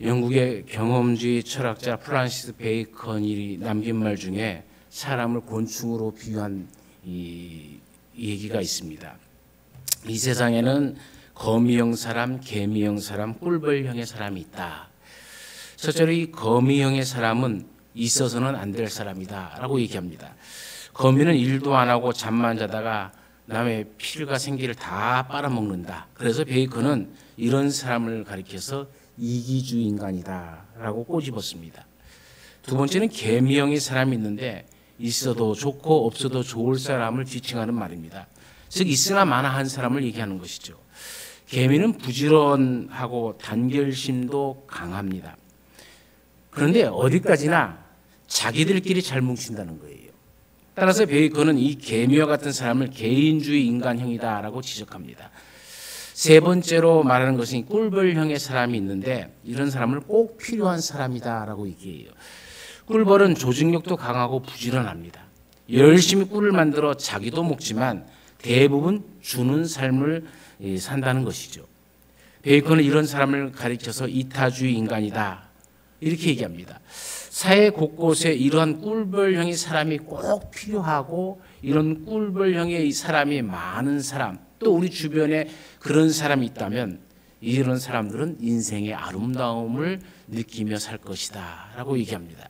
영국의 경험주의 철학자 프란시스 베이컨이 남긴 말 중에 사람을 곤충으로 비유한 이 얘기가 있습니다. 이 세상에는 거미형 사람, 개미형 사람, 꿀벌형의 사람이 있다. 실제로 이 거미형의 사람은 있어서는 안 될 사람이다 라고 얘기합니다. 거미는 일도 안 하고 잠만 자다가 남의 피를 생기를 다 빨아먹는다. 그래서 베이컨은 이런 사람을 가리켜서 이기주의 인간이다 라고 꼬집었습니다. 두 번째는 개미형의 사람이 있는데 있어도 좋고 없어도 좋을 사람을 지칭하는 말입니다. 즉 있으나 마나한 사람을 얘기하는 것이죠. 개미는 부지런하고 단결심도 강합니다. 그런데 어디까지나 자기들끼리 잘 뭉친다는 거예요. 따라서 베이컨은 이 개미와 같은 사람을 개인주의 인간형이다라고 지적합니다. 세 번째로 말하는 것은 꿀벌형의 사람이 있는데 이런 사람을 꼭 필요한 사람이다라고 얘기해요. 꿀벌은 조직력도 강하고 부지런합니다. 열심히 꿀을 만들어 자기도 먹지만 대부분 주는 삶을 산다는 것이죠. 베이컨은 이런 사람을 가리켜서 이타주의 인간이다 이렇게 얘기합니다. 사회 곳곳에 이러한 꿀벌형의 사람이 꼭 필요하고 이런 꿀벌형의 사람이 많은 사람 또 우리 주변에 그런 사람이 있다면 이런 사람들은 인생의 아름다움을 느끼며 살 것이다 라고 얘기합니다.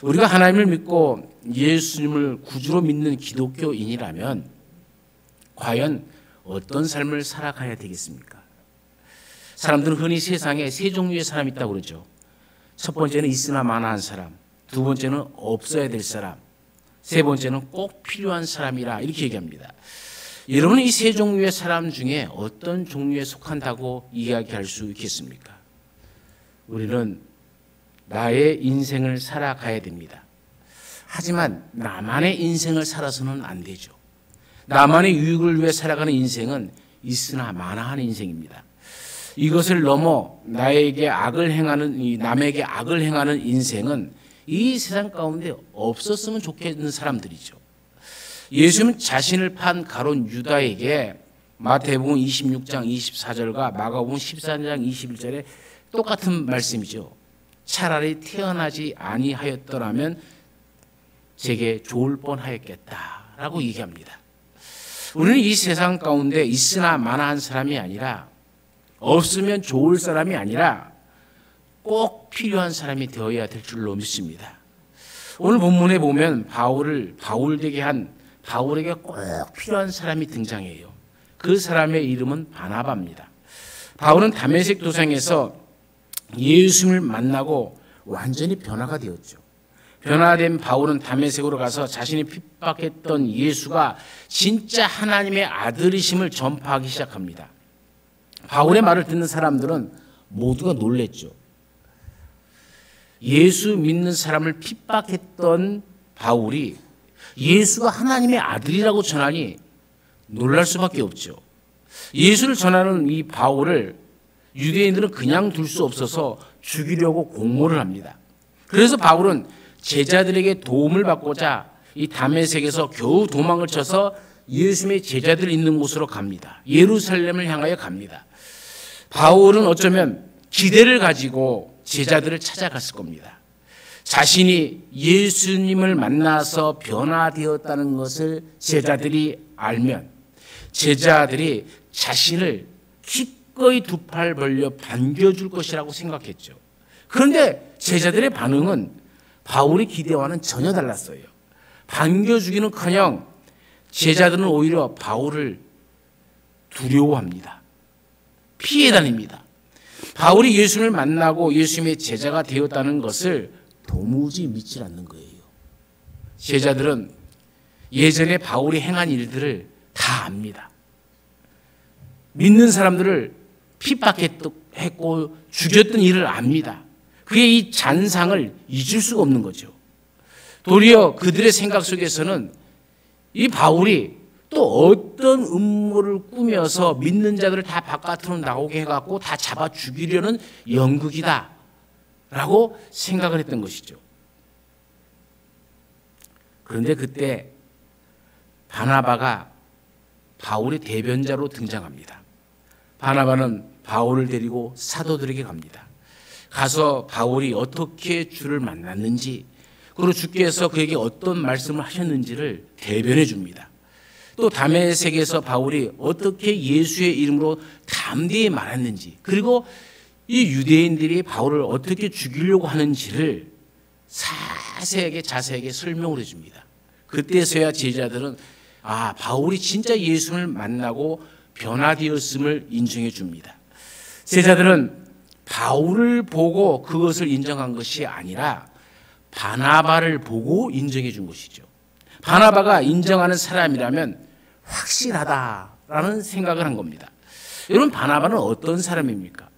우리가 하나님을 믿고 예수님을 구주로 믿는 기독교인이라면 과연 어떤 삶을 살아가야 되겠습니까? 사람들은 흔히 세상에 세 종류의 사람이 있다고 그러죠. 첫 번째는 있으나 마나한 사람, 두 번째는 없어야 될 사람, 세 번째는 꼭 필요한 사람이라 이렇게 얘기합니다. 여러분은 이 세 종류의 사람 중에 어떤 종류에 속한다고 이야기할 수 있겠습니까? 우리는 나의 인생을 살아가야 됩니다. 하지만 나만의 인생을 살아서는 안 되죠. 나만의 유익을 위해 살아가는 인생은 있으나 마나한 인생입니다. 이것을 넘어 남에게 악을 행하는 인생은 이 세상 가운데 없었으면 좋겠는 사람들이죠. 예수님은 자신을 판 가룟 유다에게 마태복음 26장 24절과 마가복음 14장 21절에 똑같은 말씀이죠. 차라리 태어나지 아니하였더라면 제게 좋을 뻔하였겠다라고 얘기합니다. 우리는 이 세상 가운데 있으나 마나한 사람이 아니라 없으면 좋을 사람이 아니라 꼭 필요한 사람이 되어야 될 줄로 믿습니다. 오늘 본문에 보면 바울에게 꼭 필요한 사람이 등장해요. 그 사람의 이름은 바나바입니다. 바울은 다메섹 도상에서 예수님을 만나고 완전히 변화가 되었죠. 변화된 바울은 다메섹으로 가서 자신이 핍박했던 예수가 진짜 하나님의 아들이심을 전파하기 시작합니다. 바울의 말을 듣는 사람들은 모두가 놀랬죠. 예수 믿는 사람을 핍박했던 바울이 예수가 하나님의 아들이라고 전하니 놀랄 수밖에 없죠. 예수를 전하는 이 바울을 유대인들은 그냥 둘 수 없어서 죽이려고 공모를 합니다. 그래서 바울은 제자들에게 도움을 받고자 이 다메섹에서 겨우 도망을 쳐서 예수님의 제자들 있는 곳으로 갑니다. 예루살렘을 향하여 갑니다. 바울은 어쩌면 기대를 가지고 제자들을 찾아갔을 겁니다. 자신이 예수님을 만나서 변화되었다는 것을 제자들이 알면 제자들이 자신을 기꺼이 두 팔 벌려 반겨줄 것이라고 생각했죠. 그런데 제자들의 반응은 바울의 기대와는 전혀 달랐어요. 반겨주기는커녕 제자들은 오히려 바울을 두려워합니다. 피해 다닙니다. 바울이 예수님을 만나고 예수님의 제자가 되었다는 것을 도무지 믿지 않는 거예요. 제자들은 예전에 바울이 행한 일들을 다 압니다. 믿는 사람들을 핍박했고 죽였던 일을 압니다. 그의 이 잔상을 잊을 수가 없는 거죠. 도리어 그들의 생각 속에서는 이 바울이 또 어떤 음모를 꾸며서 믿는 자들을 다 바깥으로 나오게 해갖고 다 잡아 죽이려는 연극이다 라고 생각을 했던 것이죠. 그런데 그때 바나바가 바울의 대변자로 등장합니다. 바나바는 바울을 데리고 사도들에게 갑니다. 가서 바울이 어떻게 주를 만났는지, 그리고 주께서 그에게 어떤 말씀을 하셨는지를 대변해 줍니다. 또 다메섹에서 바울이 어떻게 예수의 이름으로 담대히 말했는지, 그리고 이 유대인들이 바울을 어떻게 죽이려고 하는지를 자세하게 설명을 해줍니다. 그때서야 제자들은 바울이 진짜 예수를 만나고 변화되었음을 인정해 줍니다. 제자들은 바울을 보고 그것을 인정한 것이 아니라 바나바를 보고 인정해 준 것이죠. 바나바가 인정하는 사람이라면 확실하다라는 생각을 한 겁니다. 여러분, 바나바는 어떤 사람입니까?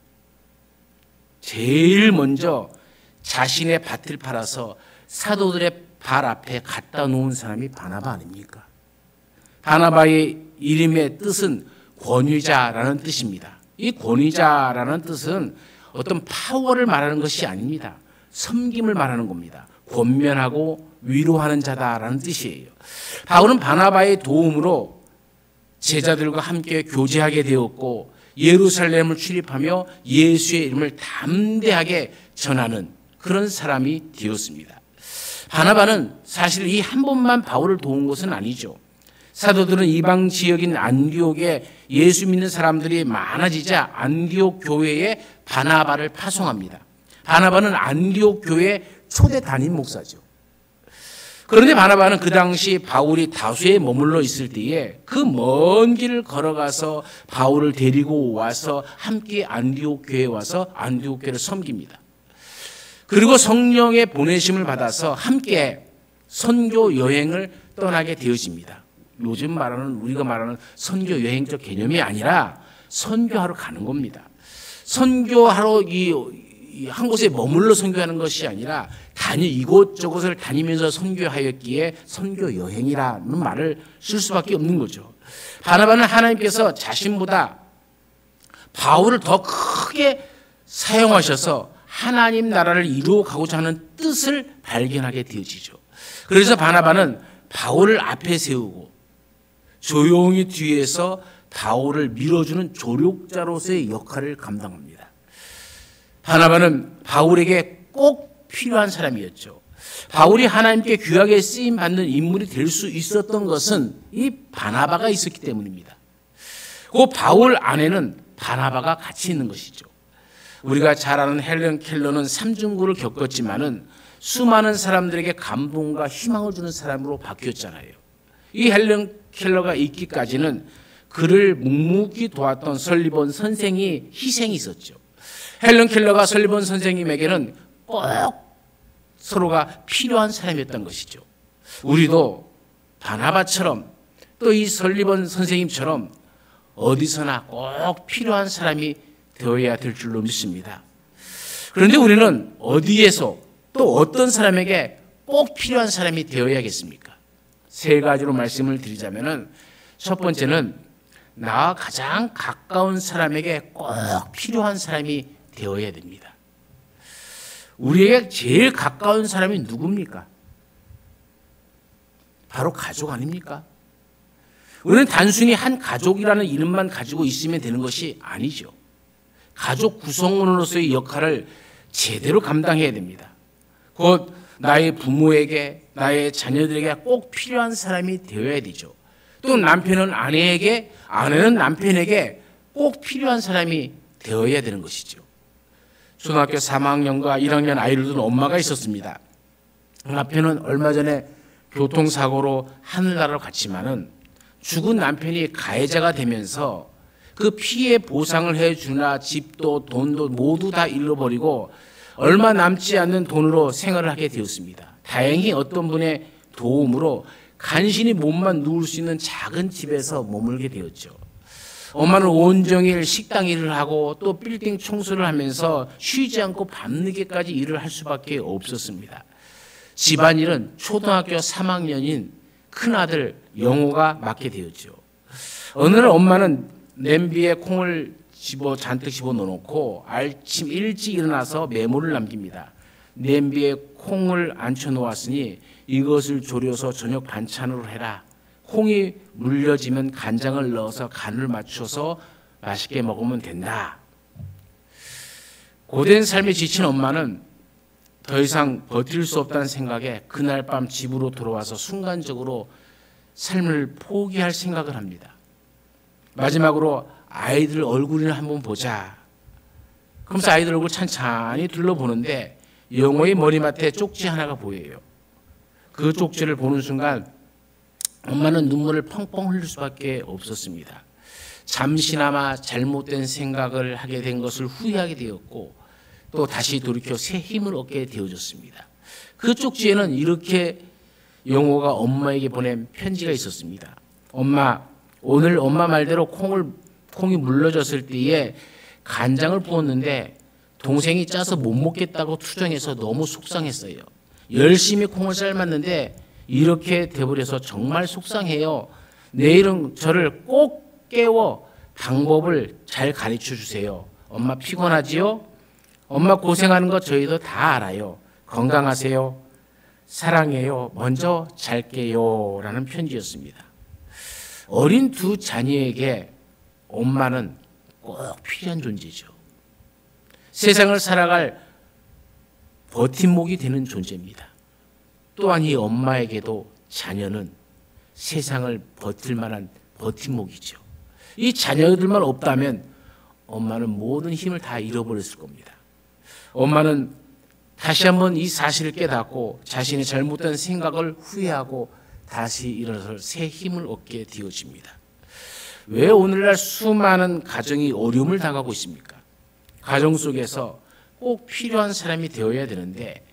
제일 먼저 자신의 밭을 팔아서 사도들의 발 앞에 갖다 놓은 사람이 바나바 아닙니까? 바나바의 이름의 뜻은 권위자라는 뜻입니다. 이 권위자라는 뜻은 어떤 파워를 말하는 것이 아닙니다. 섬김을 말하는 겁니다. 권면하고 위로하는 자다라는 뜻이에요. 바울은 바나바의 도움으로 제자들과 함께 교제하게 되었고 예루살렘을 출입하며 예수의 이름을 담대하게 전하는 그런 사람이 되었습니다. 바나바는 사실 이 한 번만 바울을 도운 것은 아니죠. 사도들은 이방 지역인 안디옥에 예수 믿는 사람들이 많아지자 안디옥 교회에 바나바를 파송합니다. 바나바는 안디옥 교회 초대 담임 목사죠. 그런데 바나바는 그 당시 바울이 다수에 머물러 있을 때에 그 먼 길을 걸어가서 바울을 데리고 와서 함께 안디옥 교회에 와서 안디옥 교회를 섬깁니다. 그리고 성령의 보내심을 받아서 함께 선교 여행을 떠나게 되어집니다. 요즘 우리가 말하는 선교 여행적 개념이 아니라 선교하러 가는 겁니다. 선교하러 한 곳에 머물러 선교하는 것이 아니라 이곳저곳을 다니면서 선교하였기에 선교 여행이라는 말을 쓸 수밖에 없는 거죠. 바나바는 하나님께서 자신보다 바울을 더 크게 사용하셔서 하나님 나라를 이루어 가고자 하는 뜻을 발견하게 되어지죠. 그래서 바나바는 바울을 앞에 세우고 조용히 뒤에서 바울을 밀어주는 조력자로서의 역할을 감당합니다. 바나바는 바울에게 꼭 필요한 사람이었죠. 바울이 하나님께 귀하게 쓰임받는 인물이 될 수 있었던 것은 이 바나바가 있었기 때문입니다. 그 바울 안에는 바나바가 같이 있는 것이죠. 우리가 잘 아는 헬렌 켈러는 삼중구를 겪었지만은 수많은 사람들에게 감동과 희망을 주는 사람으로 바뀌었잖아요. 이 헬렌 켈러가 있기까지는 그를 묵묵히 도왔던 설리번 선생이 희생이 있었죠. 헬렌 켈러가 설리번 선생님에게는 꼭 서로가 필요한 사람이었던 것이죠. 우리도 바나바처럼 또 이 설리번 선생님처럼 어디서나 꼭 필요한 사람이 되어야 될 줄로 믿습니다. 그런데 우리는 어디에서 또 어떤 사람에게 꼭 필요한 사람이 되어야겠습니까? 세 가지로 말씀을 드리자면은 첫 번째는 나와 가장 가까운 사람에게 꼭 필요한 사람이 되어야 됩니다. 우리에게 제일 가까운 사람이 누굽니까? 바로 가족 아닙니까? 우리는 단순히 한 가족이라는 이름만 가지고 있으면 되는 것이 아니죠. 가족 구성원으로서의 역할을 제대로 감당해야 됩니다. 곧 나의 부모에게, 나의 자녀들에게 꼭 필요한 사람이 되어야 되죠. 또 남편은 아내에게, 아내는 남편에게 꼭 필요한 사람이 되어야 되는 것이죠. 초등학교 3학년과 1학년 아이를 둔 엄마가 있었습니다. 남편은 얼마 전에 교통사고로 하늘나라로 갔지만은 죽은 남편이 가해자가 되면서 그 피해 보상을 해주나 집도 돈도 모두 다 잃어버리고 얼마 남지 않는 돈으로 생활을 하게 되었습니다. 다행히 어떤 분의 도움으로 간신히 몸만 누울 수 있는 작은 집에서 머물게 되었죠. 엄마는 온종일 식당 일을 하고 또 빌딩 청소를 하면서 쉬지 않고 밤늦게까지 일을 할 수밖에 없었습니다. 집안일은 초등학교 3학년인 큰아들 영호가 맡게 되었죠. 어느 날 엄마는 냄비에 콩을 잔뜩 집어 넣어놓고 아침 일찍 일어나서 메모를 남깁니다. 냄비에 콩을 앉혀 놓았으니 이것을 졸여서 저녁 반찬으로 해라. 콩이 물려지면 간장을 넣어서 간을 맞춰서 맛있게 먹으면 된다. 고된 삶에 지친 엄마는 더 이상 버틸 수 없다는 생각에 그날 밤 집으로 돌아와서 순간적으로 삶을 포기할 생각을 합니다. 마지막으로 아이들 얼굴이나 한번 보자. 그러면서 아이들 얼굴 찬찬히 둘러보는데 영호의 머리맡에 쪽지 하나가 보여요. 그 쪽지를 보는 순간 엄마는 눈물을 펑펑 흘릴 수밖에 없었습니다. 잠시나마 잘못된 생각을 하게 된 것을 후회하게 되었고 또 다시 돌이켜 새 힘을 얻게 되어졌습니다. 그 쪽지에는 이렇게 영호가 엄마에게 보낸 편지가 있었습니다. 엄마, 오늘 엄마 말대로 콩이 물러졌을 때에 간장을 부었는데 동생이 짜서 못 먹겠다고 투정해서 너무 속상했어요. 열심히 콩을 삶았는데 이렇게 돼버려서 정말 속상해요. 내일은 저를 꼭 깨워 방법을 잘 가르쳐 주세요. 엄마 피곤하지요? 엄마 고생하는 거 저희도 다 알아요. 건강하세요. 사랑해요. 먼저 잘게요. 라는 편지였습니다. 어린 두 자녀에게 엄마는 꼭 필요한 존재죠. 세상을 살아갈 버팀목이 되는 존재입니다. 또한 이 엄마에게도 자녀는 세상을 버틸 만한 버팀목이죠. 이 자녀들만 없다면 엄마는 모든 힘을 다 잃어버렸을 겁니다. 엄마는 다시 한번 이 사실을 깨닫고 자신의 잘못된 생각을 후회하고 다시 일어나서 새 힘을 얻게 되어집니다. 왜 오늘날 수많은 가정이 어려움을 당하고 있습니까? 가정 속에서 꼭 필요한 사람이 되어야 되는데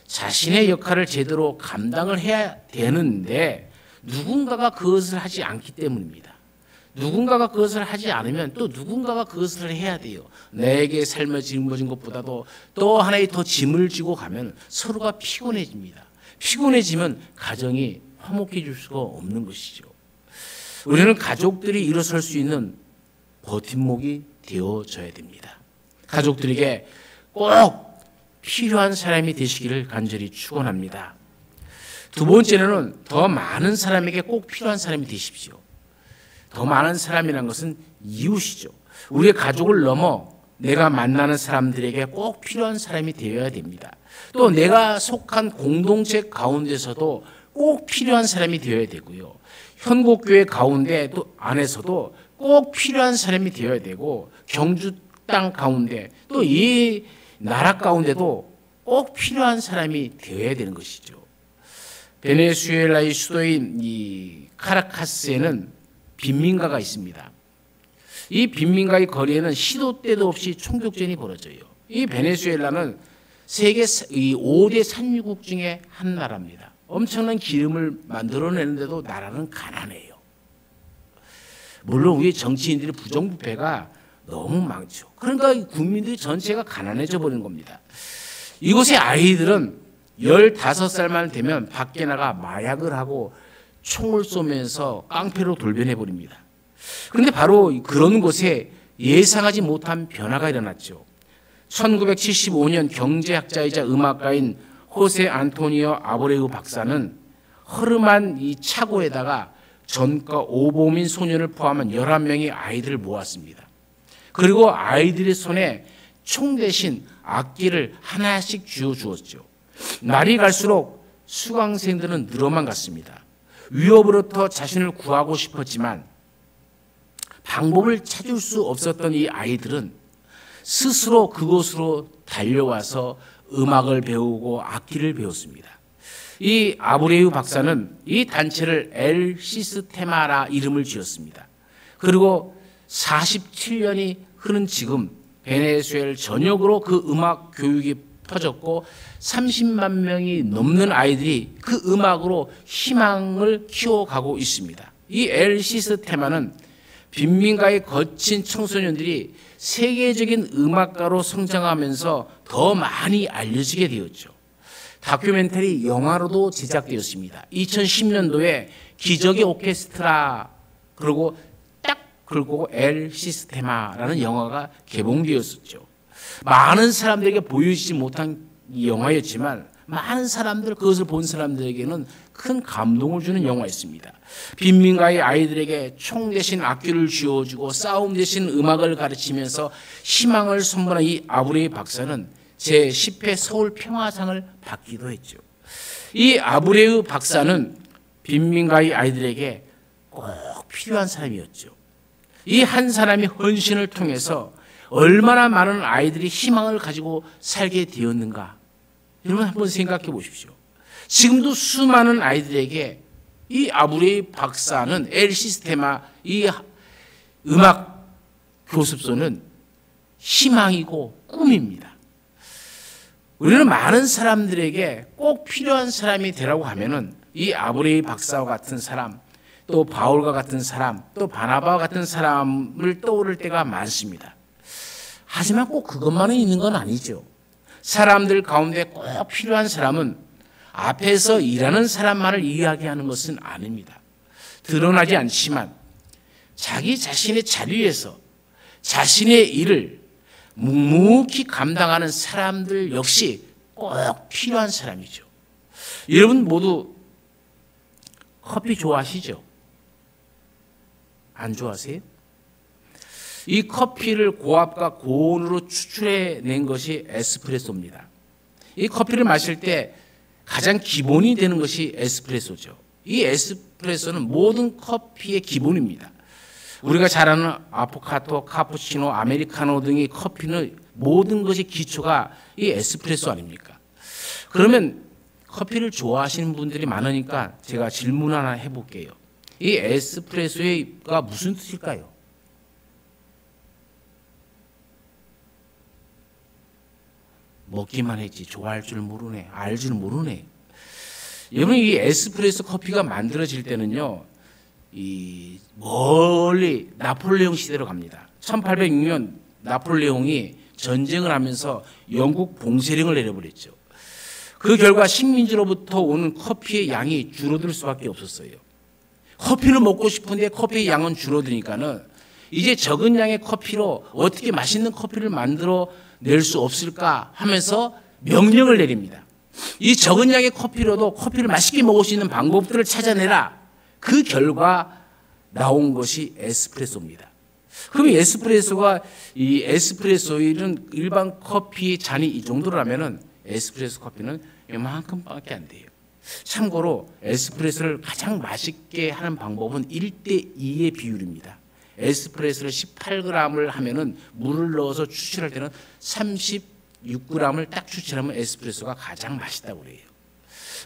자신의 역할을 제대로 감당을 해야 되는데 누군가가 그것을 하지 않기 때문입니다. 누군가가 그것을 하지 않으면 또 누군가가 그것을 해야 돼요. 내게 삶을 짊어진 것보다도 또 하나의 더 짐을 지고 가면 서로가 피곤해집니다. 피곤해지면 가정이 화목해질 수가 없는 것이죠. 우리는 가족들이 일어설 수 있는 버팀목이 되어져야 됩니다. 가족들에게 꼭 필요한 사람이 되시기를 간절히 축원합니다. 두 번째는 더 많은 사람에게 꼭 필요한 사람이 되십시오. 더 많은 사람이라는 것은 이웃이죠. 우리의 가족을 넘어 내가 만나는 사람들에게 꼭 필요한 사람이 되어야 됩니다. 또 내가 속한 공동체 가운데서도 꼭 필요한 사람이 되어야 되고요. 현곡교회 가운데 또 안에서도 꼭 필요한 사람이 되어야 되고 경주 땅 가운데 또 이 나라 가운데도 꼭 필요한 사람이 되어야 되는 것이죠. 베네수엘라의 수도인 이 카라카스에는 빈민가가 있습니다. 이 빈민가의 거리에는 시도 때도 없이 총격전이 벌어져요. 이 베네수엘라는 세계 5대 산유국 중에 한 나라입니다. 엄청난 기름을 만들어내는데도 나라는 가난해요. 물론 우리 정치인들의 부정부패가 너무 많죠. 그러니까 국민들 전체가 가난해져 버리는 겁니다. 이곳의 아이들은 15살만 되면 밖에 나가 마약을 하고 총을 쏘면서 깡패로 돌변해 버립니다. 그런데 바로 그런 곳에 예상하지 못한 변화가 일어났죠. 1975년 경제학자이자 음악가인 호세 안토니오 아브레우 박사는 허름한 이 차고에다가 전과 오보민 소년을 포함한 11명의 아이들을 모았습니다. 그리고 아이들의 손에 총 대신 악기를 하나씩 쥐어주었죠. 날이 갈수록 수강생들은 늘어만 갔습니다. 위협으로부터 자신을 구하고 싶었지만 방법을 찾을 수 없었던 이 아이들은 스스로 그곳으로 달려와서 음악을 배우고 악기를 배웠습니다. 이 아브레우 박사는 이 단체를 엘 시스테마라 이름을 지었습니다. 그리고 47년이 흐른 지금 베네수엘 전역으로 그 음악 교육이 퍼졌고 30만 명이 넘는 아이들이 그 음악으로 희망을 키워가고 있습니다. 이 엘 시스테마는 빈민가의 거친 청소년들이 세계적인 음악가로 성장하면서 더 많이 알려지게 되었죠. 다큐멘터리 영화로도 제작되었습니다. 2010년도에 기적의 오케스트라 그리고 엘 시스테마라는 영화가 개봉되었었죠. 많은 사람들에게 보여지지 못한 영화였지만 많은 사람들 그것을 본 사람들에게는 큰 감동을 주는 영화였습니다. 빈민가의 아이들에게 총 대신 악기를 쥐어주고 싸움 대신 음악을 가르치면서 희망을 선물한 이 아브레이 박사는 제10회 서울 평화상을 받기도 했죠. 이 아브레이 박사는 빈민가의 아이들에게 꼭 필요한 사람이었죠. 이 한 사람의 헌신을 통해서 얼마나 많은 아이들이 희망을 가지고 살게 되었는가. 여러분 한번 생각해 보십시오. 지금도 수많은 아이들에게 이 아브레이 박사는 엘 시스테마 이 음악 교습소는 희망이고 꿈입니다. 우리는 많은 사람들에게 꼭 필요한 사람이 되라고 하면은 이 아브레이 박사와 같은 사람, 또 바울과 같은 사람, 또 바나바와 같은 사람을 떠오를 때가 많습니다. 하지만 꼭 그것만은 있는 건 아니죠. 사람들 가운데 꼭 필요한 사람은 앞에서 일하는 사람만을 이야기하는 것은 아닙니다. 드러나지 않지만 자기 자신의 자리에서 자신의 일을 묵묵히 감당하는 사람들 역시 꼭 필요한 사람이죠. 여러분 모두 커피 좋아하시죠? 안 좋아하세요? 이 커피를 고압과 고온으로 추출해낸 것이 에스프레소입니다. 이 커피를 마실 때 가장 기본이 되는 것이 에스프레소죠. 이 에스프레소는 모든 커피의 기본입니다. 우리가 잘 아는 아포카토, 카푸치노, 아메리카노 등의 커피는 모든 것의 기초가 이 에스프레소 아닙니까? 그러면 커피를 좋아하시는 분들이 많으니까 제가 질문 하나 해볼게요. 이 에스프레소가 무슨 뜻일까요? 먹기만 했지 좋아할 줄 모르네, 알 줄 모르네. 여러분 이 에스프레소 커피가 만들어질 때는요, 이 멀리 나폴레옹 시대로 갑니다. 1806년 나폴레옹이 전쟁을 하면서 영국 봉쇄령을 내려버렸죠. 그 결과 식민지로부터 오는 커피의 양이 줄어들 수밖에 없었어요. 커피를 먹고 싶은데 커피의 양은 줄어드니까는 이제 적은 양의 커피로 어떻게 맛있는 커피를 만들어 낼 수 없을까 하면서 명령을 내립니다. 이 적은 양의 커피로도 커피를 맛있게 먹을 수 있는 방법들을 찾아내라. 그 결과 나온 것이 에스프레소입니다. 그럼 에스프레소가 이 에스프레소는 일반 커피 잔이 이 정도라면은 에스프레소 커피는 이만큼밖에 안 돼요. 참고로 에스프레소를 가장 맛있게 하는 방법은 1대2의 비율입니다. 에스프레소를 18g을 하면은 물을 넣어서 추출할 때는 36g을 딱 추출하면 에스프레소가 가장 맛있다고 그래요.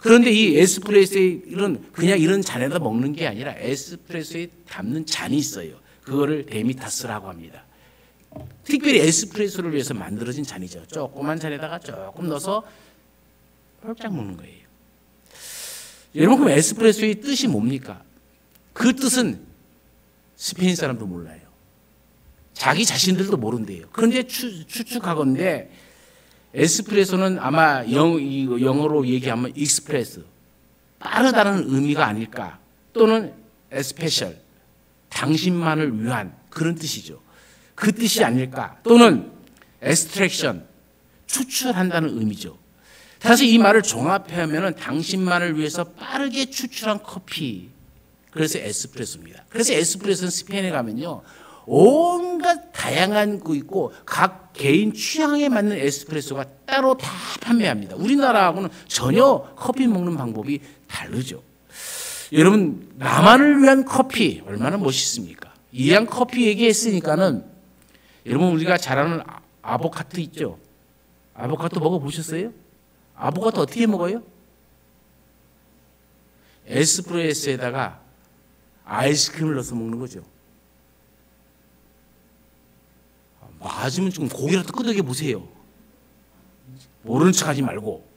그런데 이 에스프레소는 그냥 이런 잔에다 먹는 게 아니라 에스프레소에 담는 잔이 있어요. 그거를 데미타스라고 합니다. 특별히 에스프레소를 위해서 만들어진 잔이죠. 조그만 잔에다가 조금 넣어서 펄짝 먹는 거예요. 여러분 그럼 에스프레소의 뜻이 뭡니까? 그 뜻은 스페인 사람도 몰라요. 자기 자신들도 모른대요. 그런데 추측하건대 에스프레소는 아마 영어로 얘기하면 익스프레스, 빠르다는 의미가 아닐까, 또는 에스페셜, 당신만을 위한 그런 뜻이죠. 그 뜻이 아닐까, 또는 에스트랙션, 추출한다는 의미죠. 사실 이 말을 종합하면 당신만을 위해서 빠르게 추출한 커피, 그래서 에스프레소입니다. 그래서 에스프레소는 스페인에 가면요, 온갖 다양한 거 있고 각 개인 취향에 맞는 에스프레소가 따로 다 판매합니다. 우리나라하고는 전혀 커피 먹는 방법이 다르죠. 여러분 나만을 위한 커피 얼마나 멋있습니까? 이양 커피 얘기했으니까는 여러분 우리가 잘 아는 아보카도 있죠? 아보카도 먹어보셨어요? 아보카도 어떻게 먹어요? 에스프레소에다가 아이스크림을 넣어서 먹는 거죠. 맞으면 좀 고기라도 끄덕여 보세요. 모르는 척 하지 말고.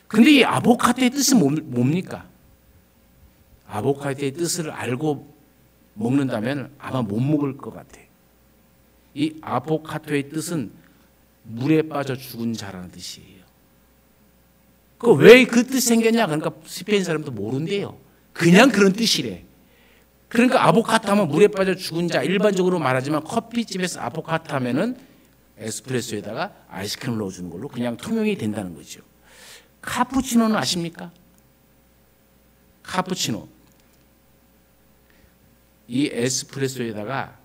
근데 이 아보카도의 뜻은 뭡니까? 아보카도의 뜻을 알고 먹는다면 아마 못 먹을 것 같아요. 이 아보카도의 뜻은 물에 빠져 죽은 자라는 뜻이에요. 왜 그 뜻이 생겼냐? 그러니까 스페인 사람도 모른대요. 그냥 그런 뜻이래. 그러니까 아보카도 하면 물에 빠져 죽은 자, 일반적으로 말하지만 커피집에서 아보카도 하면은 에스프레소에다가 아이스크림을 넣어주는 걸로 그냥 통용이 된다는 거죠. 카푸치노는 아십니까? 카푸치노, 이 에스프레소에다가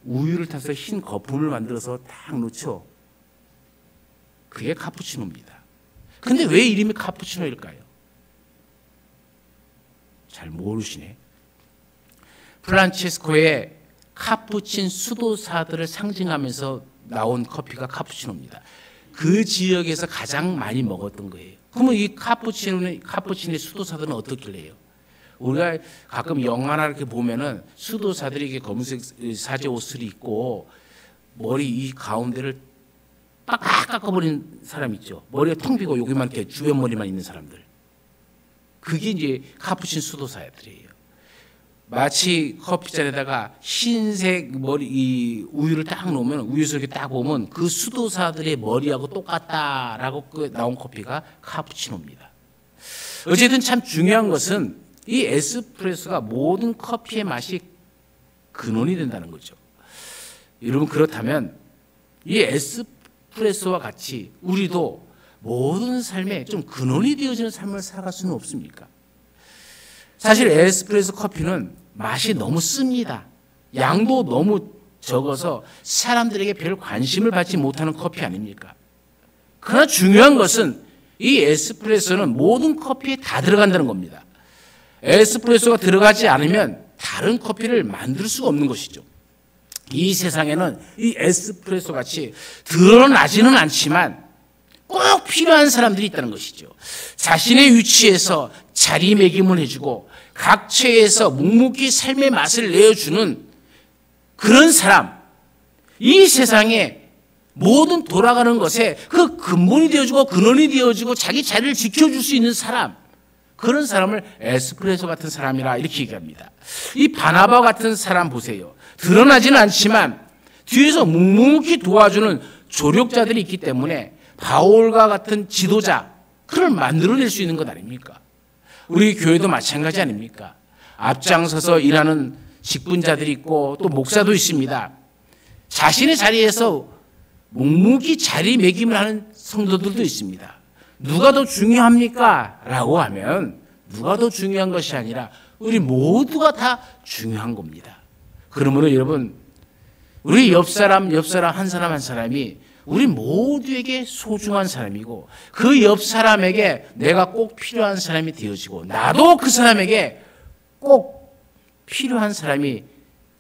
우유를 타서 흰 거품을 만들어서 딱 넣죠. 그게 카푸치노입니다. 근데 왜 이름이 카푸치노일까요? 잘 모르시네. 프란체스코의 카푸친 수도사들을 상징하면서 나온 커피가 카푸치노입니다. 그 지역에서 가장 많이 먹었던 거예요. 그러면 이 카푸치노의 수도사들은 어떻게 해요? 우리가 가끔 영화나 이렇게 보면은 수도사들이 이렇게 검은색 사제 옷을 입고 머리 이 가운데를 빡빡 깎아버린 사람 있죠. 머리가 텅 비고 여기만 이렇게 주변 머리만 있는 사람들. 그게 이제 카푸친 수도사들이에요. 마치 커피잔에다가 흰색 머리 이 우유를 딱 놓으면 우유 속에 딱 보면 그 수도사들의 머리하고 똑같다라고 나온 커피가 카푸치노입니다. 어쨌든 참 중요한 것은 이 에스프레소가 모든 커피의 맛이 근원이 된다는 거죠. 여러분 그렇다면 이 에스프레소와 같이 우리도 모든 삶에 좀 근원이 되어지는 삶을 살아갈 수는 없습니까? 사실 에스프레소 커피는 맛이 너무 씁니다. 양도 너무 적어서 사람들에게 별 관심을 받지 못하는 커피 아닙니까? 그러나 중요한 것은 이 에스프레소는 모든 커피에 다 들어간다는 겁니다. 에스프레소가 들어가지 않으면 다른 커피를 만들 수가 없는 것이죠. 이 세상에는 이 에스프레소 같이 드러나지는 않지만 꼭 필요한 사람들이 있다는 것이죠. 자신의 위치에서 자리매김을 해주고 각처에서 묵묵히 삶의 맛을 내어주는 그런 사람, 이 세상에 모든 돌아가는 것에 그 근본이 되어주고 근원이 되어주고 자기 자리를 지켜줄 수 있는 사람, 그런 사람을 에스프레소 같은 사람이라 이렇게 얘기합니다. 이 바나바 같은 사람 보세요. 드러나지는 않지만 뒤에서 묵묵히 도와주는 조력자들이 있기 때문에 바울과 같은 지도자, 그를 만들어낼 수 있는 것 아닙니까? 우리 교회도 마찬가지 아닙니까? 앞장서서 일하는 직분자들이 있고 또 목사도 있습니다. 자신의 자리에서 묵묵히 자리매김을 하는 성도들도 있습니다. 누가 더 중요합니까? 라고 하면 누가 더 중요한 것이 아니라 우리 모두가 다 중요한 겁니다. 그러므로 여러분, 우리 옆 사람 한 사람 한 사람이 우리 모두에게 소중한 사람이고 그 옆 사람에게 내가 꼭 필요한 사람이 되어지고 나도 그 사람에게 꼭 필요한 사람이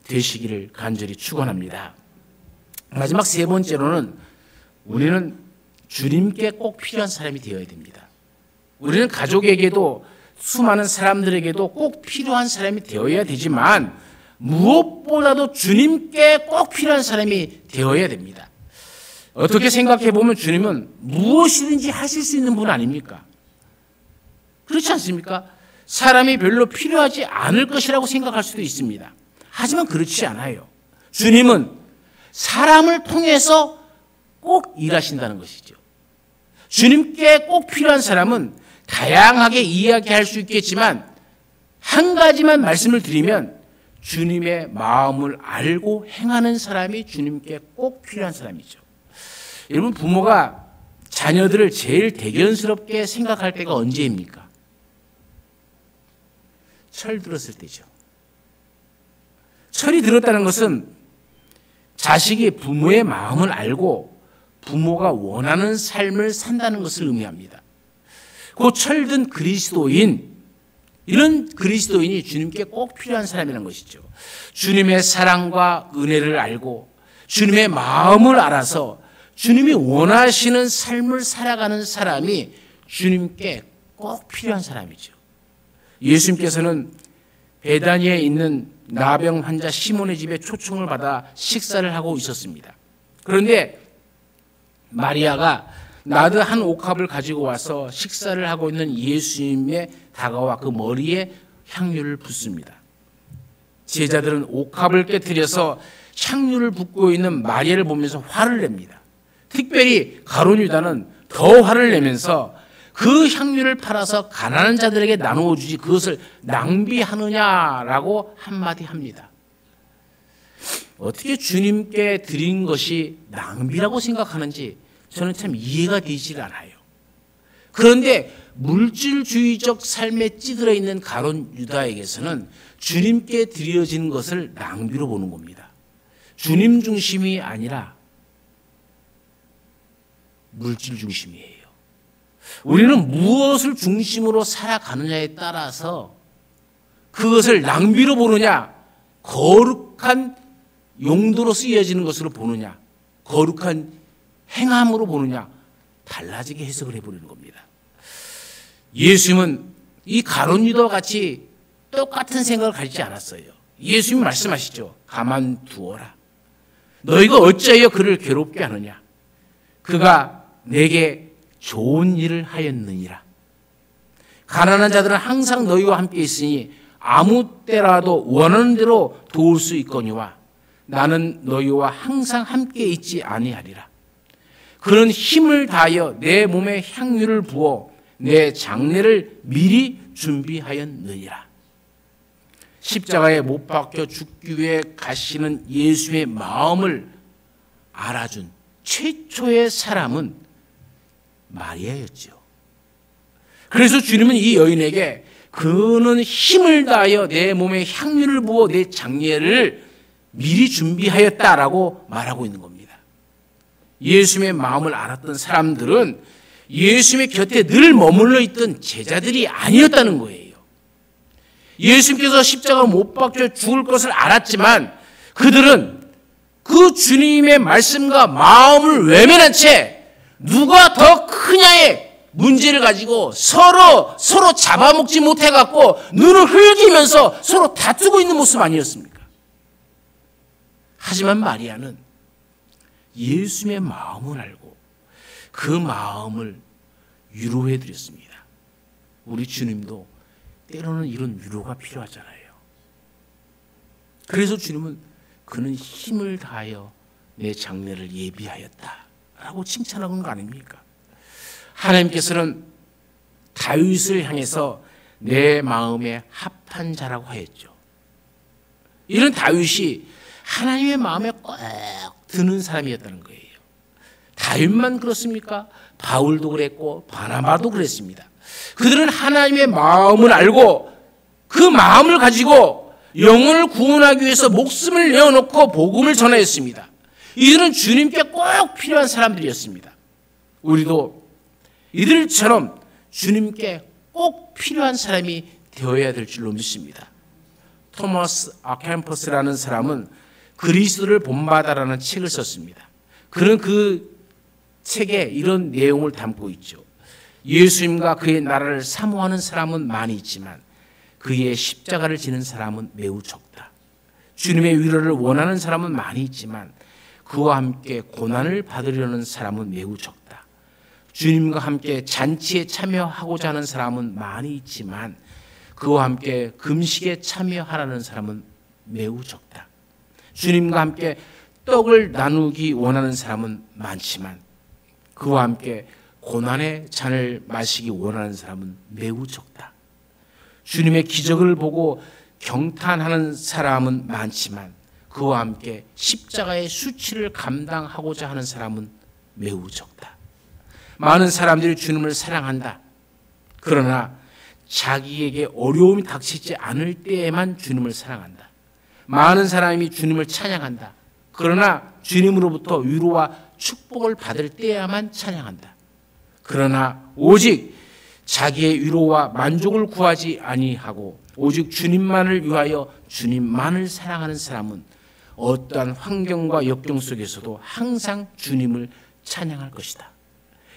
되시기를 간절히 축원합니다. 마지막 세 번째로는 우리는 주님께 꼭 필요한 사람이 되어야 됩니다. 우리는 가족에게도 수많은 사람들에게도 꼭 필요한 사람이 되어야 되지만 무엇보다도 주님께 꼭 필요한 사람이 되어야 됩니다. 어떻게 생각해 보면 주님은 무엇이든지 하실 수 있는 분 아닙니까? 그렇지 않습니까? 사람이 별로 필요하지 않을 것이라고 생각할 수도 있습니다. 하지만 그렇지 않아요. 주님은 사람을 통해서 꼭 일하신다는 것이죠. 주님께 꼭 필요한 사람은 다양하게 이야기할 수 있겠지만 한 가지만 말씀을 드리면 주님의 마음을 알고 행하는 사람이 주님께 꼭 필요한 사람이죠. 여러분, 부모가 자녀들을 제일 대견스럽게 생각할 때가 언제입니까? 철 들었을 때죠. 철이 들었다는 것은 자식이 부모의 마음을 알고 부모가 원하는 삶을 산다는 것을 의미합니다. 그 철든 그리스도인, 이런 그리스도인이 주님께 꼭 필요한 사람이라는 것이죠. 주님의 사랑과 은혜를 알고 주님의 마음을 알아서 주님이 원하시는 삶을 살아가는 사람이 주님께 꼭 필요한 사람이죠. 예수님께서는 베다니에 있는 나병 환자 시몬의 집에 초청을 받아 식사를 하고 있었습니다. 그런데 마리아가 나드 한 옥합을 가지고 와서 식사를 하고 있는 예수님의 다가와 그 머리에 향유를 붓습니다. 제자들은 옥합을 깨뜨려서 향유를 붓고 있는 마리아를 보면서 화를 냅니다. 특별히 가룟 유다는 더 화를 내면서 그 향유를 팔아서 가난한 자들에게 나누어 주지 그것을 낭비하느냐라고 한마디 합니다. 어떻게 주님께 드린 것이 낭비라고 생각하는지 저는 참 이해가 되질 않아요. 그런데 물질주의적 삶에 찌들어 있는 가룟 유다에게서는 주님께 드려진 것을 낭비로 보는 겁니다. 주님 중심이 아니라 물질 중심이에요. 우리는 무엇을 중심으로 살아가느냐에 따라서 그것을 낭비로 보느냐, 거룩한 용도로 쓰여지는 것으로 보느냐, 거룩한 행함으로 보느냐, 달라지게 해석을 해버리는 겁니다. 예수님은 이 가룟 유다와 같이 똑같은 생각을 가지지 않았어요. 예수님이 말씀하시죠. 가만두어라. 너희가 어찌하여 그를 괴롭게 하느냐. 그가 내게 좋은 일을 하였느니라. 가난한 자들은 항상 너희와 함께 있으니 아무 때라도 원하는 대로 도울 수 있거니와 나는 너희와 항상 함께 있지 아니하리라. 그는 힘을 다하여 내 몸에 향유를 부어 내 장례를 미리 준비하였느니라. 십자가에 못 박혀 죽기 위해 가시는 예수의 마음을 알아준 최초의 사람은 마리아였죠. 그래서 주님은 이 여인에게 그는 힘을 다하여 내 몸에 향유를 부어 내 장례를 미리 준비하였다라고 말하고 있는 겁니다. 예수님의 마음을 알았던 사람들은 예수님의 곁에 늘 머물러 있던 제자들이 아니었다는 거예요. 예수님께서 십자가 못 박혀 죽을 것을 알았지만 그들은 그 주님의 말씀과 마음을 외면한 채 누가 더 크냐의 문제를 가지고 서로 잡아먹지 못해갖고 눈을 흘기면서 서로 다투고 있는 모습 아니었습니까? 하지만 마리아는 예수님의 마음을 알고 그 마음을 위로해 드렸습니다. 우리 주님도 때로는 이런 위로가 필요하잖아요. 그래서 주님은 그는 힘을 다하여 내 장례를 예비하였다라고 칭찬하는 거 아닙니까? 하나님께서는 다윗을 향해서 내 마음에 합한 자라고 하였죠. 이런 다윗이 하나님의 마음에 꼭 드는 사람이었다는 거예요. 다윗만 그렇습니까? 바울도 그랬고 바나바도 그랬습니다. 그들은 하나님의 마음을 알고 그 마음을 가지고 영혼을 구원하기 위해서 목숨을 내어놓고 복음을 전하였습니다. 이들은 주님께 꼭 필요한 사람들이었습니다. 우리도 이들처럼 주님께 꼭 필요한 사람이 되어야 될 줄로 믿습니다. 토마스 아켐퍼스라는 사람은 그리스도를 본받아라는 책을 썼습니다. 그는 그 책에 이런 내용을 담고 있죠. 예수님과 그의 나라를 사모하는 사람은 많이 있지만 그의 십자가를 지는 사람은 매우 적다. 주님의 위로를 원하는 사람은 많이 있지만 그와 함께 고난을 받으려는 사람은 매우 적다. 주님과 함께 잔치에 참여하고자 하는 사람은 많이 있지만 그와 함께 금식에 참여하라는 사람은 매우 적다. 주님과 함께 떡을 나누기 원하는 사람은 많지만 그와 함께 고난의 잔을 마시기 원하는 사람은 매우 적다. 주님의 기적을 보고 경탄하는 사람은 많지만 그와 함께 십자가의 수치를 감당하고자 하는 사람은 매우 적다. 많은 사람들이 주님을 사랑한다. 그러나 자기에게 어려움이 닥치지 않을 때에만 주님을 사랑한다. 많은 사람이 주님을 찬양한다. 그러나 주님으로부터 위로와 축복을 받을 때야만 찬양한다. 그러나 오직 자기의 위로와 만족을 구하지 아니하고 오직 주님만을 위하여 주님만을 사랑하는 사람은 어떠한 환경과 역경 속에서도 항상 주님을 찬양할 것이다.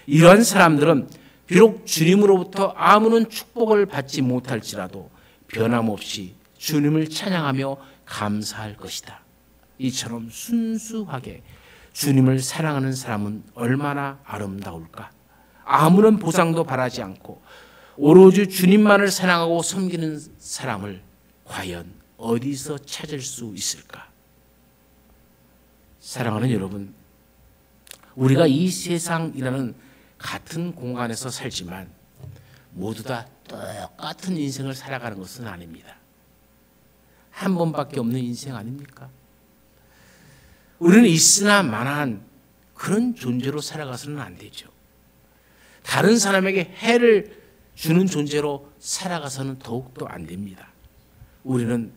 이러한 사람들은 비록 주님으로부터 아무런 축복을 받지 못할지라도 변함없이 주님을 찬양하며 감사할 것이다. 이처럼 순수하게 주님을 사랑하는 사람은 얼마나 아름다울까? 아무런 보상도 바라지 않고 오로지 주님만을 사랑하고 섬기는 사람을 과연 어디서 찾을 수 있을까? 사랑하는 여러분, 우리가 이 세상이라는 같은 공간에서 살지만 모두 다 똑같은 인생을 살아가는 것은 아닙니다. 한 번밖에 없는 인생 아닙니까? 우리는 있으나 마나한 그런 존재로 살아가서는 안 되죠. 다른 사람에게 해를 주는 존재로 살아가서는 더욱더 안 됩니다. 우리는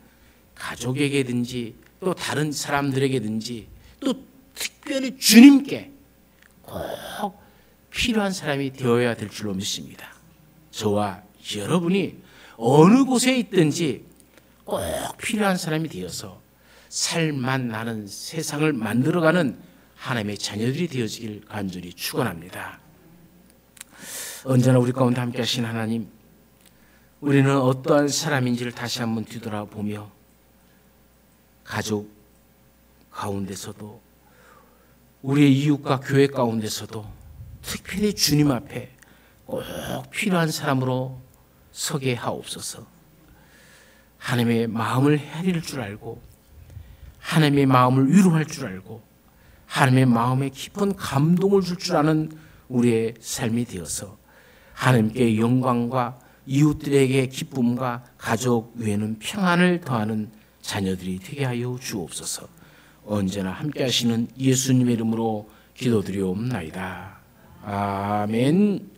가족에게든지 또 다른 사람들에게든지 또 특별히 주님께 꼭 필요한 사람이 되어야 될 줄로 믿습니다. 저와 여러분이 어느 곳에 있든지 꼭 필요한 사람이 되어서 살만 나는 세상을 만들어가는 하나님의 자녀들이 되어지길 간절히 축원합니다. 언제나 우리 가운데 함께 하신 하나님, 우리는 어떠한 사람인지를 다시 한번 뒤돌아보며 가족 가운데서도 우리의 이웃과 교회 가운데서도 특별히 주님 앞에 꼭 필요한 사람으로 서게 하옵소서. 하나님의 마음을 헤아릴 줄 알고 하나님의 마음을 위로할 줄 알고 하나님의 마음에 깊은 감동을 줄 줄 아는 우리의 삶이 되어서 하나님께 영광과 이웃들에게 기쁨과 가족 위에는 평안을 더하는 자녀들이 되게 하여 주옵소서. 언제나 함께 하시는 예수님의 이름으로 기도드리옵나이다. 아멘.